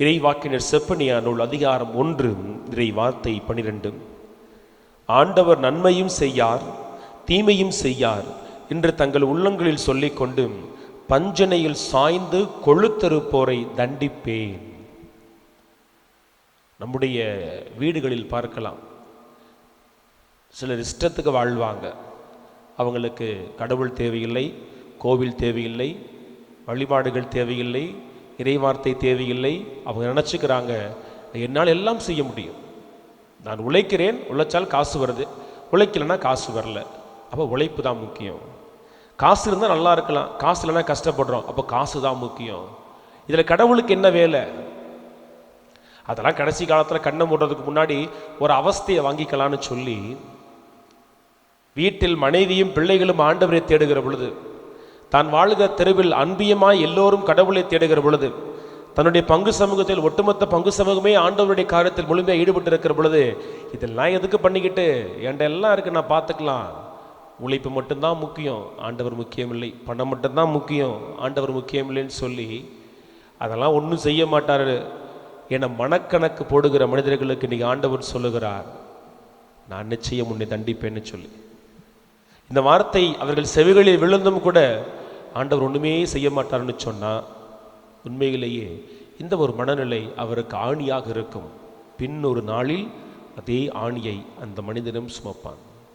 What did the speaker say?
இறைவாக்கினர் செப்பனியா நூல் அதிகாரம் 1 இறை வார்த்தை 12. ஆண்டவர் நன்மையும் செய்யார் தீமையும் செய்யார் என்று தங்கள் உள்ளங்களில் சொல்லிக்கொண்டு பஞ்சனையில் சாய்ந்து கொழுத்தறுப்போரை தண்டிப்பேன். நம்முடைய வீடுகளில் பார்க்கலாம், சிலர் இஷ்டத்துக்கு வாழ்வாங்க. அவங்களுக்கு கடவுள் தேவையில்லை, கோவில் தேவையில்லை, வழிபாடுகள் தேவையில்லை, இறைவார்த்தை தேவையில்லை. அவங்க நினச்சிக்கிறாங்க, என்னால் எல்லாம் செய்ய முடியும், நான் உழைக்கிறேன், உழைச்சால் காசு வருது, உழைக்கலைன்னா காசு வரல. அப்போ உழைப்பு தான் முக்கியம். காசு இருந்தால் நல்லா இருக்கலாம், காசு இல்லைன்னா கஷ்டப்படுறோம், அப்போ காசு தான் முக்கியம். இதில் கடவுளுக்கு என்ன வேலை? அதெல்லாம் கடைசி காலத்தில் கண்ணை மூடுறதுக்கு முன்னாடி ஒரு அவஸ்தையை வாங்கிக்கலான்னு சொல்லி வீட்டில் மனைவியும் பிள்ளைகளும் ஆண்டவரை தேடுகிற பொழுது, தான் வாழ்கிற தெருவில் அன்பியமாய் எல்லோரும் கடவுளை தேடுகிற பொழுது, தன்னுடைய பங்கு சமூகத்தில் ஒட்டுமொத்த பங்கு சமூகமே ஆண்டவருடைய காரியத்தில் முழுமையாக ஈடுபட்டு இருக்கிற பொழுது, இதெல்லாம் எதுக்கு பண்ணிக்கிட்டு, என்கிட்ட எல்லாம் இருக்கு, நான் பார்த்துக்கலாம், உழைப்பு மட்டும்தான் முக்கியம், ஆண்டவர் முக்கியம் இல்லை, பணம் மட்டும்தான் முக்கியம், ஆண்டவர் முக்கியம் இல்லைன்னு சொல்லி அதெல்லாம் ஒன்றும் செய்ய மாட்டார் என மனக்கணக்கு போடுகிற மனிதர்களுக்கு இன்றைக்கி ஆண்டவர் சொல்லுகிறார், நான் நிச்சயம் உன்னை தண்டிப்பேன்னு சொல்லி. இந்த வார்த்தை அவர்கள் செவிகளில் விழுந்தும் கூட ஆண்டவர் ஒன்றுமே செய்ய மாட்டார்னு சொன்னால், உண்மையிலேயே இந்த ஒரு மனநிலை அவருக்கு ஆணியாக இருக்கும். பின் ஒரு நாளில் அதே ஆணியை அந்த மனிதனும் சுமப்பான்.